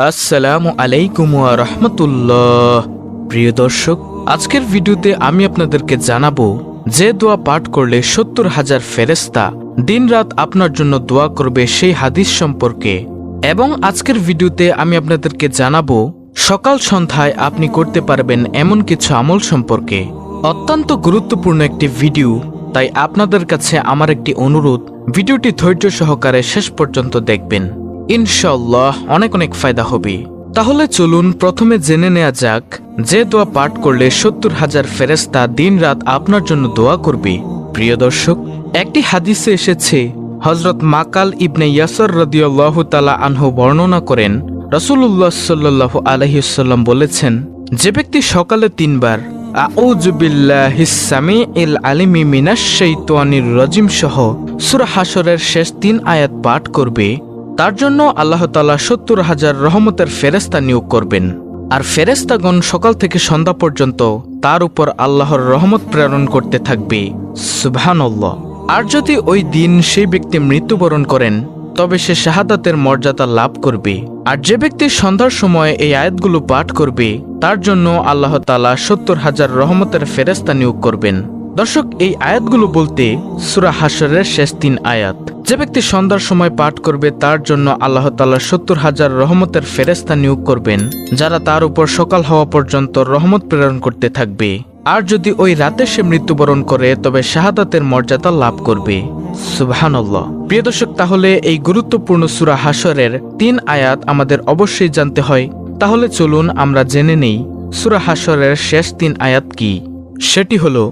আসসালামু আলাইকুম ওয়া রাহমাতুল্লাহ। প্রিয় দর্শক, আজকের ভিডিওতে আমি আপনাদেরকে জানাবো যে দোয়া পাঠ করলে ৭০,০০০ ফেরেশতা দিনরাত আপনার জন্য দোয়া করবে সেই হাদিস সম্পর্কে। এবং আজকের ভিডিওতে আমি আপনাদেরকে জানাবো সকাল সন্ধ্যায় আপনি করতে পারবেন এমন কিছু আমল সম্পর্কে। অত্যন্ত গুরুত্বপূর্ণ একটি ভিডিও, তাই আপনাদের কাছে আমার একটি অনুরোধ, ভিডিওটি ধৈর্য সহকারে শেষ পর্যন্ত দেখবেন। ইনশাআল্লাহ অনেক অনেক ফায়দা হবে। তাহলে চলুন প্রথমে জেনে নেওয়া যাক যে দোয়া পাঠ করলে ৭০,০০০ ফেরেশতা দিনরাত আপনার জন্য দোয়া করবে। প্রিয় দর্শক, একটি হাদিসে এসেছে, হযরত মাকাল ইবনে ইয়াসর রাদিয়াল্লাহু তাআলা আনহু বর্ণনা করেন, রাসূলুল্লাহ সাল্লাল্লাহু আলাইহি ওয়াসাল্লাম বলেছেন, যে ব্যক্তি সকালে ৩ বার আউযু বিল্লাহিস সামিউল আলিম মিনাশ শাইতানির রাজিম সহ সূরা হাশরের শেষ ৩ আয়াত পাঠ করবে, তার জন্য আল্লাহ তাআলা ৭০,০০০ রহমতের ফেরেশতা নিয়োগ করবেন। আর ফেরেশতাগণ সকাল থেকে সন্ধ্যা পর্যন্ত তার উপর আল্লাহর রহমত প্রেরণ করতে থাকবে। সুবহানাল্লাহ। আর যদি ওই দিন সেই ব্যক্তি মৃত্যুবরণ করেন, তবে সে শাহাদাতের মর্যাদা লাভ করবে। আর যে ব্যক্তি সন্ধ্যার সময় এই আয়াতগুলো পাঠ করবে, তার জন্য আল্লাহ তাআলা ৭০,০০০ রহমতের ফেরেশতা নিয়োগ করবেন। দর্শক, এই আয়াতগুলো বলতে সূরা হাশরের শেষ ৩ আয়াত। যে ব্যক্তি সন্ধ্যার সময় পাঠ করবে, তার জন্য আল্লাহ তাআলা ৭০,০০০ রহমতের ফেরেশতা নিয়োগ করবেন, যারা তার উপর সকাল হওয়া পর্যন্ত রহমত প্রেরণ করতে থাকবে। আর যদি ওই রাতে সে মৃত্যুবরণ করে, তবে শাহাদাতের মর্যাদা লাভ করবে। সুবহানাল্লাহ। প্রিয় দর্শক, তাহলে এই গুরুত্বপূর্ণ সূরা হাশরের ৩ আয়াত আমাদের অবশ্যই জানতে হয়। তাহলে চলুন আমরা জেনে নেই সূরা হাশরের শেষ ৩ আয়াত কি। সেটি হলো,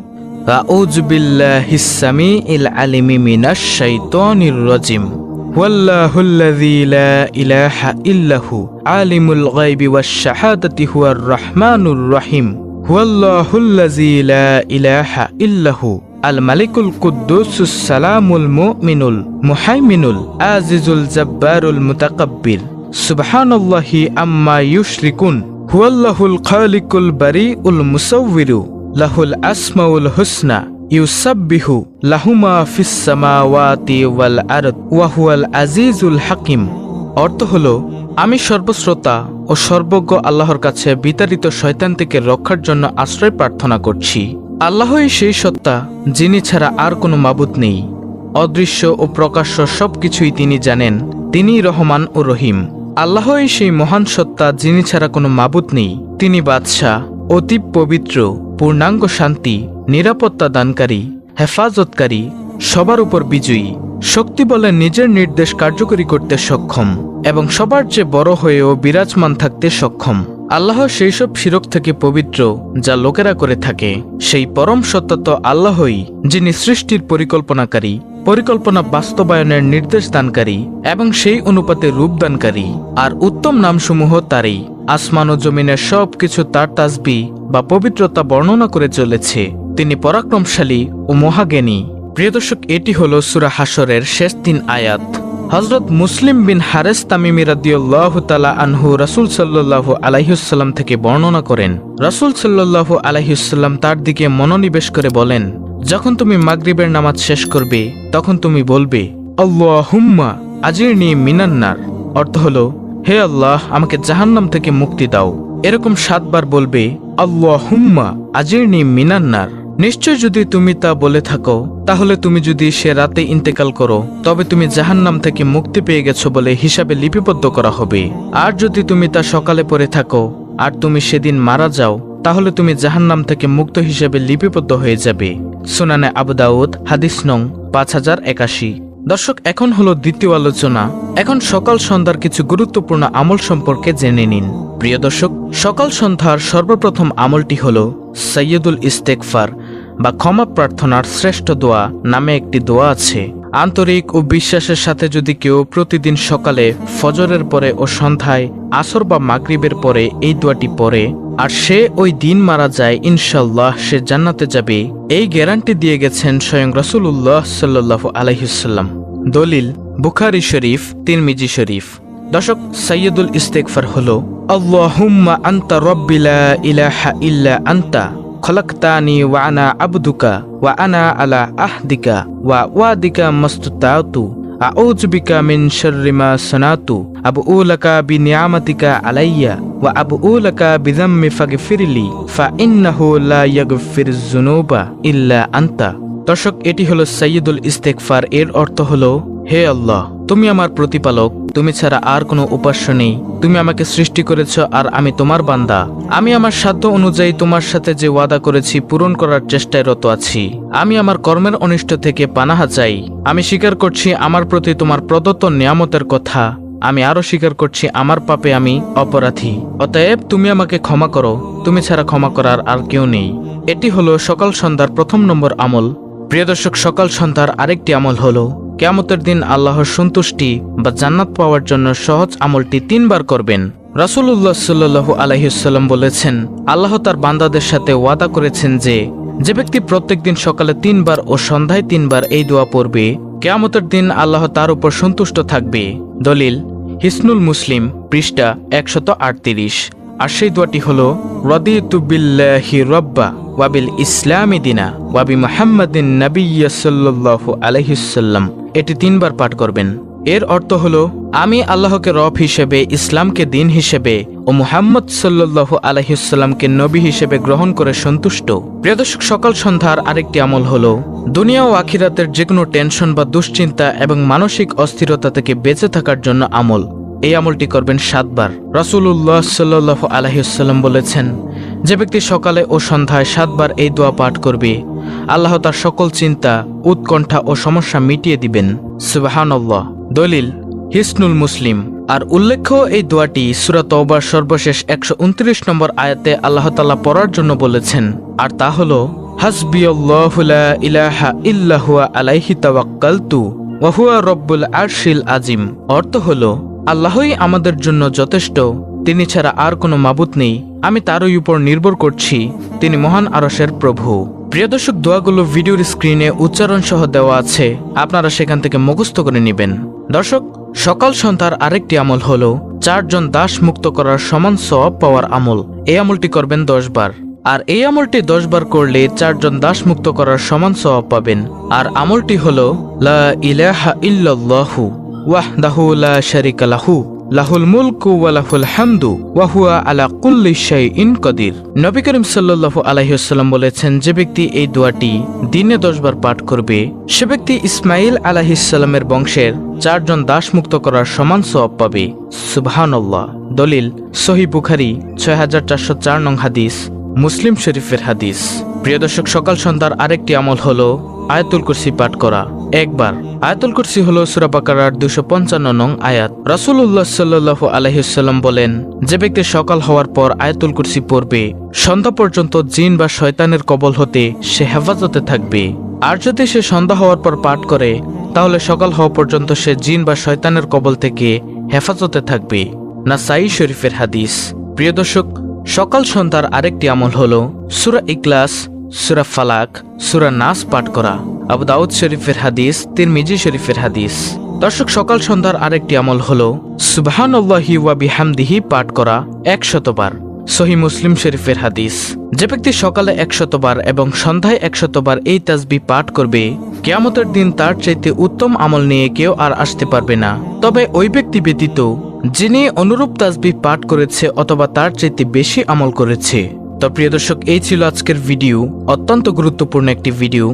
আউযু বিল্লাহিস সামিউল আলিম মিনাশ শাইতানির রাজিম ওয়াল্লাহুল্লাযী লা ইলাহা ইল্লাহু আলিমুল গায়বি ওয়াশ শাহাদাতি হুয়ার রাহমানুর রহিম ওয়াল্লাহুল্লাযী লা ইলাহা ইল্লাহু আল মালিকুল কুদ্দুসুস সালামুল মুমিনুল মুহাইমিনুল আজিজুল জাব্বারুল মুতাকাব্বির সুবহানাল্লাহি আম্মা ইউশরিকুন হুয়াল্লাহুল খালিকুল বারিউল মুসাউবিরু লাহুল আসমাউল হুসনা ইউসাব্বিহু লাহুমা ফিস সামাওয়াতি ওয়াল আরদ ওয়া হুয়াল আজিজুল হাকিম। অর্থ হলো, আমি সর্বশ্রোতা ও সর্বজ্ঞ আল্লাহর কাছে বিতাড়িত শয়তান থেকে রক্ষার জন্য আশ্রয় প্রার্থনা করছি। আল্লাহই সেই সত্তা যিনি ছাড়া আর কোনো মাবুদ নেই। অদৃশ্য ও প্রকাশ্য সবকিছুই তিনি জানেন। তিনিই রহমান ও রহিম। আল্লাহই সেই মহান সত্তা যিনি ছাড়া কোনো মাবুদ নেই। তিনি বাদশাহ, অতি পবিত্র, পূর্ণাঙ্গ শান্তি, নিরাপত্তা দানকারী, হেফাজতকারী, সবার উপর বিজয়ী, শক্তি বলে নিজের নির্দেশ কার্যকরী করতে সক্ষম এবং সবার চেয়ে বড় হয়েও বিরাজমান থাকতে সক্ষম। আল্লাহ সেই সব শিরক থেকে পবিত্র যা লোকেরা করে থাকে। সেই পরম সত্তা তো আল্লাহই, যিনি সৃষ্টির পরিকল্পনাকারী, পরিকল্পনা বাস্তবায়নের নির্দেশ দানকারী এবং সেই অনুপাতে রূপদানকারী। আর উত্তম নামসমূহ তারই। আসমান ও জমিনের সব কিছু তার তাসবিহ বা পবিত্রতা বর্ণনা করে চলেছে। তিনি পরাক্রমশালী ও মহাজ্ঞানী। প্রিয় দর্শক, এটি হলো সূরা হাশরের শেষ ৩ আয়াত। হযরত মুসলিম বিন হারেস তামিমি রাদিয়াল্লাহু তাআলা আনহু রাসূল সাল্লাল্লাহু আলাইহি ওয়াসাল্লাম থেকে বর্ণনা করেন, রাসূল সাল্লাল্লাহু আলাইহি ওয়াসাল্লাম তার দিকে মনোনিবেশ করে বলেন, যখন তুমি মাগরিবের নামাজ শেষ করবে, তখন তুমি বলবে, আল্লাহুম্মা আজিরনি মিনান নার। অর্থ হলো, হে আল্লাহ, আমাকে জাহান্নাম থেকে মুক্তি দাও। এরকম ৭ বার বলবে, আল্লাহুম্মা আজিরনি মিনান নার। নিশ্চয় যদি তুমি তা বলে থাকো, তাহলে তুমি যদি সে রাতে ইন্তেকাল করো, তবে তুমি জাহান্নাম থেকে মুক্তি পেয়ে গেছো বলে হিসাবে লিপিবদ্ধ করা হবে। আর যদি তুমি তা সকালে পড়ে থাকো আর তুমি সেদিন মারা যাও, তাহলে তুমি জাহান্নাম থেকে মুক্ত হিসেবে লিপিবদ্ধ হয়ে যাবে। সুনানে আবু দাউদ, হাদিস নং ৫০৮১। দর্শক, এখন হলো দ্বিতীয় আলোচনা। এখন সকাল সন্ধ্যার কিছু গুরুত্বপূর্ণ আমল সম্পর্কে জেনে নিন। প্রিয় দর্শক, সকাল সন্ধ্যার সর্বপ্রথম আমলটি হলো সাইয়্যিদুল ইস্তেগফার বা ক্ষমা প্রার্থনার শ্রেষ্ঠ দোয়া নামে একটি দোয়া আছে। আন্তরিক ও বিশ্বাসের সাথে যদি কেউ প্রতিদিন সকালে, ফজরের পরে ও সন্ধ্যায়, আসর বা মাগরিবের পরে এই দোয়াটি পড়ে আর সে ওই দিন মারা যায়, ইনশাআল্লাহ সে জান্নাতে যাবে। এই গ্যারান্টি দিয়ে গেছেন স্বয়ং রাসূলুল্লাহ সাল্লাল্লাহু আলাইহি ওয়াসাল্লাম। দলিল বুখারী শরীফ, তিরমিজি শরীফ। দর্শক, সাইয়্যিদুল ইস্তেগফার হলো, আল্লাহুম্মা আনতা রাব্বি লা ইলাহা ইল্লা আনতা খলাকতানি ওয়া আনা আবদুকা ওয়া আনা আলা আহদিকা ওয়া ওয়াদিকা মাস্তাতাতু আউযু বিকা মিন শাররি মা সানাতু আবউ লাকা বিনিআমাতিকা আলাইয়া ওয়া আবউ লাকা বিযাম্মি ফাগফিরলি ফাইন্নাহু লা ইয়াগফিরুয যুনুবা ইল্লা আনতা। দর্শক, এটি হলো সাইয়্যিদুল ইস্তেগফার। এর অর্থ হলো, হে আল্লাহ, তুমি আমার প্রতিপালক, তুমি ছাড়া আর কোনো উপাস্য নেই। তুমি আমাকে সৃষ্টি করেছ আর আমি তোমার বান্দা। আমি আমার সাধ্য অনুযায়ী তোমার সাথে যে ওয়াদা করেছি পূরণ করার চেষ্টায় রত আছি। আমি আমার কর্মের অনিষ্ট থেকে পানাহা চাই। আমি স্বীকার করছি আমার প্রতি তোমার প্রদত্ত নিয়ামতের কথা। আমি আরো স্বীকার করছি আমার পাপে আমি অপরাধী। অতএব তুমি আমাকে ক্ষমা করো, তুমি ছাড়া ক্ষমা করার আর কেউ নেই। এটি হলো সকাল সন্ধ্যার প্রথম নম্বর আমল। প্রিয় দর্শক, সকাল সন্ধ্যার আরেকটি আমল হলো কিয়ামতের দিন আল্লাহর সন্তুষ্টি বা জান্নাত পাওয়ার জন্য সহজ আমলটি 3 বার করবেন। রাসূলুল্লাহ সাল্লাল্লাহু আলাইহি ওয়াসাল্লাম বলেছেন, আল্লাহ তার বান্দাদের সাথে ওয়াদা করেছেন যে ব্যক্তি প্রত্যেকদিন সকালে 3 বার ও সন্ধ্যায় 3 বার এই দোয়া পড়বে, কিয়ামতের দিন আল্লাহ তার উপর সন্তুষ্ট থাকবে। দলিল হিসনুল মুসলিম, পৃষ্ঠা 138। আর সেই দোয়াটি হলো, রাদিতু বিল্লাহি রাব্বা ওয়া বিল ইসলামি দিনা ওয়া বি মুহাম্মাদিন নাবিয়্যা সাল্লাল্লাহু আলাইহি ওয়াসাল্লাম। এটি 3 বার পাঠ করবেন। এর অর্থ হলো, আমি আল্লাহকে রব হিসেবে, ইসলামকে দিন হিসেবে ও মুহাম্মদ সাল্লাল্লাহু আলাইহি ওয়াসাল্লামকে নবী হিসেবে গ্রহণ করে সন্তুষ্ট। প্রিয় দর্শক, সকাল সন্ধ্যার আরেকটি আমল হলো দুনিয়া ও আখিরাতের যে কোনো টেনশন বা দুশ্চিন্তা এবং মানসিক অস্থিরতা থেকে বেঁচে থাকার জন্য আমল। এই আমলটি করবেন 7 বার। রাসূলুল্লাহ সাল্লাল্লাহু আলাইহি ওয়াসাল্লাম বলেছেন, যে ব্যক্তি সকালে ও সন্ধ্যায় 7 বার এই দোয়া পাঠ করবে, আল্লাহ তার সকল চিন্তা, উৎকণ্ঠা ও সমস্যা মিটিয়ে দিবেন। সুবহানাল্লাহ। দলিল হিসনুল মুসলিম। আর উল্লেখ্য, এই দোয়াটি সূরা তওবার সর্বশেষ 129 নম্বর আয়াতে আল্লাহ তাআলা পড়ার জন্য বলেছেন। আর তা হলো, হাসবিয়াল্লাহু লা ইলাহা ইল্লা হুয়া আলাইহি তাওয়াক্কালতু ওয়া হুয়া রব্বুল আরশিল আজিম। অর্থ হলো, আল্লাহই আমাদের জন্য যথেষ্ট, তিনি ছাড়া আর কোনো মাবুদ নেই, আমি তারই উপর নির্ভর করছি, তিনি মহান আরশের প্রভু। প্রিয় দর্শক, দোয়াগুলো ভিডিওর স্ক্রিনে উচ্চারণ সহ দেওয়া আছে, আপনারা সেখান থেকে মুখস্থ করে নেবেন। দর্শক, সকাল সন্ধ্যার আরেকটি আমল হলো 4 জন দাস মুক্ত করার সমান সওয়াব পাওয়ার আমল। এই আমলটি করবেন 10 বার। আর এই আমলটি 10 বার করলে 4 জন দাস মুক্ত করার সমান সওয়াব পাবেন। আর আমলটি হলো, লা ইলাহা ইল্লাল্লাহু ওয়াহদাহু লা শারীকা লাহু লাহুল মুলকু ওয়া লাহুল হামদু ওয়া হুয়া আলা কুল্লি শাইইন কাদির। নবী করিম সাল্লাল্লাহু আলাইহি ওয়াসাল্লাম বলেছেন, যে ব্যক্তি এই দোয়াটি দিনে 10 বার পাঠ করবে, সে ব্যক্তি ইসমাঈল আলাইহিস সালামের বংশের 4 জন দাস মুক্ত করার সমান সওয়াব পাবে। সুবহানাল্লাহ। দলিল সহিহ বুখারী 6404 নং হাদিস, মুসলিম শরীফের হাদিস। প্রিয় দর্শক, সকাল সন্ধ্যার আরেকটি আমল হলো আয়াতুল কুরসি পাঠ করা 1 বার। আয়াতুল কুরসি হলো সূরা বাকারার 255 নং আয়াত। রাসূলুল্লাহ সাল্লাল্লাহু আলাইহি ওয়াসাল্লাম বলেন, যে ব্যক্তি সকাল হওয়ার পর আয়াতুল কুরসি পড়বে, সন্ধ্যা পর্যন্ত জিন বা শয়তানের কবল হতে সে হেফাজতে থাকবে। আর যদি সে সন্ধ্যা হওয়ার পর পাঠ করে, তাহলে সকাল হওয়া পর্যন্ত সে জিন বা শয়তানের কবল থেকে হেফাজতে থাকবে। নাসাঈ শরীফের হাদিস। প্রিয় দর্শক, সকাল সন্ধ্যার আরেকটি আমল হলো সূরা ইখলাস, সূরা ফালাক, সূরা নাস পাঠ করা। আবু দাউদ শরীফের হাদিস, তিরমিজি শরীফের হাদিস। দর্শক, সকাল সন্ধ্যার আরেকটি আমল হলো সুবহানাল্লাহি ওয়া বিহামদিহি পাঠ করা 100 বার। সহিহ মুসলিম শরীফের হাদিস। যে ব্যক্তি সকালে 100 বার এবং সন্ধ্যায় 100 বার এই তাসবিহ পাঠ করবে, কিয়ামতের দিন তার চাইতে উত্তম আমল নিয়ে কেউ আর আসতে পারবে না, তবে ওই ব্যক্তি ব্যতীত যিনি অনুরূপ তাসবিহ পাঠ করেছে অথবা তার চাইতে বেশি আমল করেছে। তো প্রিয় দর্শক, এই ছিল আজকের ভিডিও, অত্যন্ত গুরুত্বপূর্ণ একটি ভিডিও।